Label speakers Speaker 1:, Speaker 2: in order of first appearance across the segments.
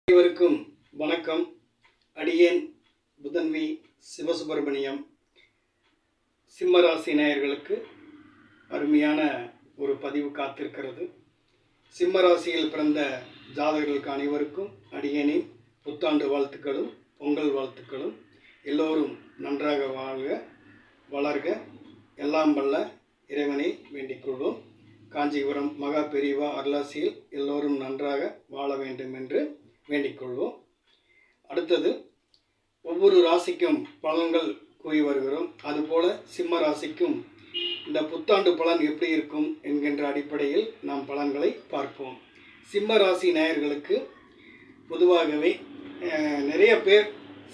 Speaker 1: அனைவருக்கும் வணக்கம். அடியேன் புதன்வி சிவசுப்பிரமணியம். சிம்மராசி நேயர்களுக்கு அருமையான ஒரு பதிவு காத்திருக்கிறது. சிம்மராசியில் பிறந்த ஜாதகர்களுக்கு அனைவருக்கும் அடியேனின் புத்தாண்டு வாழ்த்துக்களும் பொங்கல் வாழ்த்துக்களும். எல்லோரும் நன்றாக வாழ்க வளர்க, எல்லாம் வல்ல இறைவனை வேண்டிக் கொள்வோம். காஞ்சிபுரம் மகா பெரியவா அருளாசியில் எல்லோரும் நன்றாக வாழ வேண்டும் என்று வேண்டிக் கொள்வோம். அடுத்தது, ஒவ்வொரு ராசிக்கும் பலன்கள் கூறி வருகிறோம். அதுபோல சிம்ம ராசிக்கும் இந்த புத்தாண்டு பலன் எப்படி இருக்கும் என்கின்ற அடிப்படையில் நாம் பலன்களை பார்ப்போம். சிம்ம ராசி நேயர்களுக்கு பொதுவாகவே நிறைய பேர்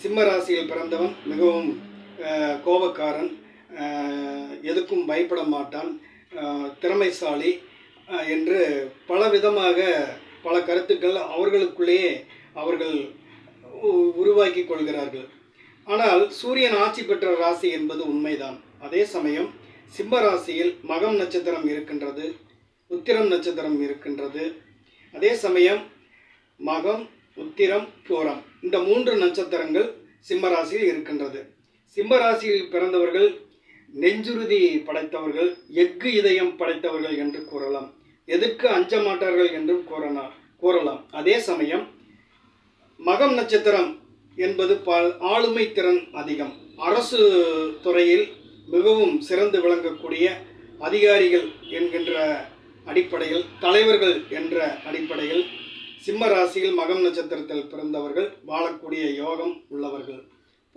Speaker 1: சிம்ம ராசியில் பிறந்தவன் மிகவும் கோபக்காரன், எதுக்கும் பயப்பட மாட்டான், திறமைசாலி என்று பலவிதமாக பல கருத்துக்கள் அவர்களுக்குள்ளேயே அவர்கள் உருவாக்கி கொள்கிறார்கள். ஆனால் சூரியன் ஆட்சி பெற்ற ராசி என்பது உண்மைதான். அதே சமயம் சிம்ம ராசியில் மகம் நட்சத்திரம் இருக்கின்றது, உத்திரம் நட்சத்திரம் இருக்கின்றது. அதே சமயம் மகம், உத்திரம், பூரம் இந்த 3 நட்சத்திரங்கள் சிம்ம ராசியில் இருக்கின்றது. சிம்ம ராசியில் பிறந்தவர்கள் நெஞ்சுறுதி படைத்தவர்கள், எஃகு இதயம் படைத்தவர்கள் என்று கூறலாம். எதற்கு அஞ்ச மாட்டார்கள் என்றும் கூறலாம். அதே சமயம் மகம் நட்சத்திரம் என்பது ஆளுமை திறன் அதிகம், அரசு துறையில் மிகவும் சிறந்து விளங்கக்கூடிய அதிகாரிகள் என்கின்ற அடிப்படையில், தலைவர்கள் என்ற அடிப்படையில் சிம்ம ராசியில் மகம் நட்சத்திரத்தில் பிறந்தவர்கள் வாழக்கூடிய யோகம் உள்ளவர்கள்.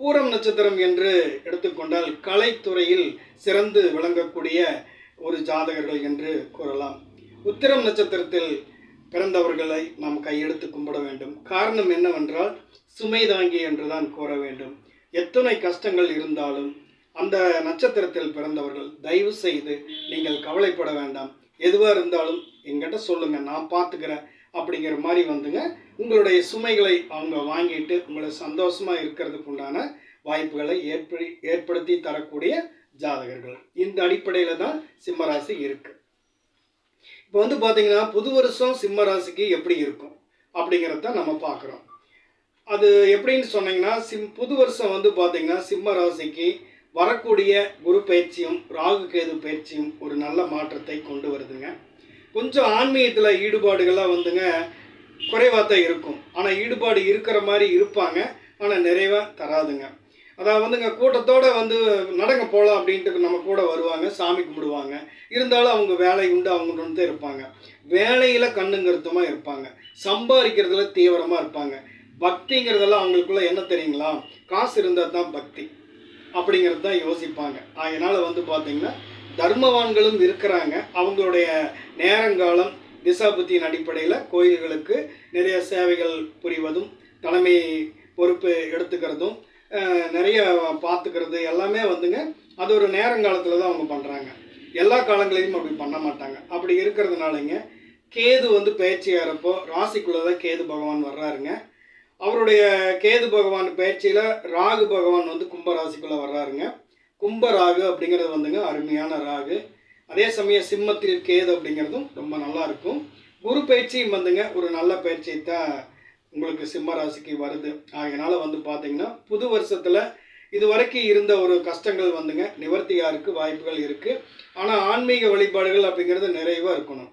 Speaker 1: பூரம் நட்சத்திரம் என்று எடுத்துக்கொண்டால் கலைத்துறையில் சிறந்து விளங்கக்கூடிய ஒரு ஜாதகர்கள் என்று கூறலாம். உத்திரம் நட்சத்திரத்தில் பிறந்தவர்களை நாம் கையெடுத்து கும்பிட வேண்டும். காரணம் என்னவென்றால் சுமை தாங்கி என்றுதான் கூற வேண்டும். எத்தனை கஷ்டங்கள் இருந்தாலும் அந்த நட்சத்திரத்தில் பிறந்தவர்கள் தயவு செய்து நீங்கள் கவலைப்பட வேண்டாம், எதுவாக இருந்தாலும் என்கிட்ட சொல்லுங்கள், நான் பார்த்துக்கிறேன் அப்படிங்கிற மாதிரி உங்களுடைய சுமைகளை அவங்க வாங்கிட்டு உங்களை சந்தோஷமாக இருக்கிறதுக்கு உண்டான வாய்ப்புகளை ஏற்படுத்தி தரக்கூடிய ஜாதகர்கள். இந்த அடிப்படையில் தான் சிம்மராசி இருக்கு. இப்போ பார்த்தீங்கன்னா புது வருஷம் சிம்ம ராசிக்கு எப்படி இருக்கும் அப்படிங்கிறத நம்ம பார்க்குறோம். அது எப்படின்னு சொன்னீங்கன்னா புது வருஷம் பார்த்தீங்கன்னா சிம்ம ராசிக்கு வரக்கூடிய குரு பயிற்சியும் ராகு கேது பயிற்சியும் ஒரு நல்ல மாற்றத்தை கொண்டு வருதுங்க. கொஞ்சம் ஆன்மீகத்தில் ஈடுபாடுகள்லாம் குறைவாக தான் இருக்கும். ஆனால் ஈடுபாடு இருக்கிற மாதிரி இருப்பாங்க, ஆனால் நிறைவாக தராதுங்க. அதாவது கூட்டத்தோடு நடங்க போகலாம் அப்படின்ட்டு நம்ம கூட வருவாங்க, சாமி கும்பிடுவாங்க. இருந்தாலும் அவங்க வேலை உண்டு, அவங்க வந்து இருப்பாங்க. வேலையில் கண்ணுங்கருத்தமாக இருப்பாங்க, சம்பாதிக்கிறதுல தீவிரமாக இருப்பாங்க. பக்திங்கிறதெல்லாம் அவங்களுக்குள்ள என்ன தெரியுங்களா, காசு இருந்தால் தான் பக்தி அப்படிங்கிறது தான் யோசிப்பாங்க. அதனால் பார்த்திங்கன்னா தர்மவான்களும் இருக்கிறாங்க. அவங்களுடைய நேரங்காலம் திசாபுத்தியின் அடிப்படையில் கோயில்களுக்கு நிறைய சேவைகள் புரிவதும், தலைமை பொறுப்பு எடுத்துக்கிறதும், நிறைய பார்த்துக்கிறது எல்லாமே அது ஒரு நேரங்காலத்தில் தான் அவங்க பண்ணுறாங்க. எல்லா காலங்களையும் அப்படி பண்ண மாட்டாங்க. அப்படி இருக்கிறதுனாலங்க கேது பயிற்சியாகிறப்போ ராசிக்குள்ளே தான் கேது பகவான் வர்றாருங்க. அவருடைய கேது பகவான் பயிற்சியில் ராகு பகவான் கும்பராசிக்குள்ளே வர்றாருங்க. கும்பராகு அப்படிங்கிறது அருமையான ராகு. அதே சமயம் சிம்மத்தில் கேது அப்படிங்கிறதும் ரொம்ப நல்லா இருக்கும். குரு பயிற்சியும் ஒரு நல்ல பயிற்சியை தான் உங்களுக்கு சிம்ம ராசிக்கு வருது. அதனால் பார்த்தீங்கன்னா புது வருஷத்தில் இது வரைக்கும் இருந்த ஒரு கஷ்டங்கள் நிவர்த்தியாருக்கு வாய்ப்புகள் இருக்குது. ஆனால் ஆன்மீக வழிபாடுகள் அப்படிங்கிறது நிறைவாக இருக்கணும்.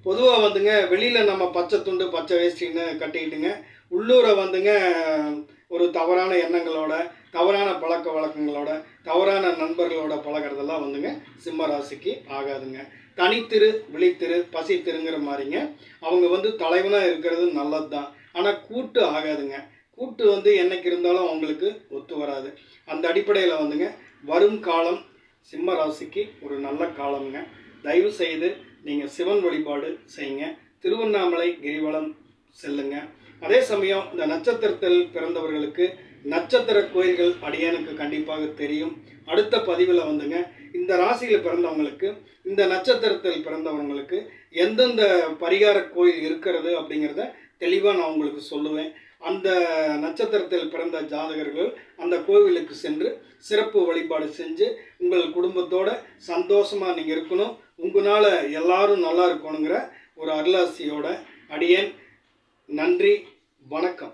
Speaker 1: பொதுவாக வெளியில் நம்ம பச்சை துண்டு பச்சை வேஷ்டின்னு கட்டிக்கிட்டுங்க உள்ளூரை ஒரு தவறான எண்ணங்களோட, தவறான பழக்க வழக்கங்களோட, தவறான நண்பர்களோட பழகிறதெல்லாம் சிம்ம ராசிக்கு ஆகாதுங்க. தனித்திரு விழித்திரு பசித்திருங்கிற மாதிரிங்க அவங்க தலைவனாக இருக்கிறது நல்லது தான். ஆனால் கூட்டு ஆகாதுங்க. கூட்டு என்னைக்கு இருந்தாலும் அவங்களுக்கு ஒத்து வராது. அந்த அடிப்படையில் வரும் காலம் சிம்ம ராசிக்கு ஒரு நல்ல காலம்ங்க. தயவு செய்து நீங்கள் சிவன் வழிபாடு செய்யுங்க, திருவண்ணாமலை கிரிவலம் செல்லுங்க. அதே சமயம் இந்த நட்சத்திரத்தில் பிறந்தவர்களுக்கு நட்சத்திர கோயில்கள் அடியானுக்கு கண்டிப்பாக தெரியும். அடுத்த பதிவில் இந்த ராசியில் பிறந்தவங்களுக்கு, இந்த நட்சத்திரத்தில் பிறந்தவங்களுக்கு எந்தெந்த பரிகார கோயில் இருக்கிறது அப்படிங்கிறத தெளிவாக நான் உங்களுக்கு சொல்லுவேன். அந்த நட்சத்திரத்தில் பிறந்த ஜாதகர்கள் அந்த கோவிலுக்கு சென்று சிறப்பு வழிபாடு செஞ்சு உங்கள் குடும்பத்தோட சந்தோஷமாக நீங்கள் இருக்கணும், உங்களால் எல்லாரும் நல்லா இருக்கணுங்கிற ஒரு அருளாசியோட அடியேன் நன்றி. வணக்கம்.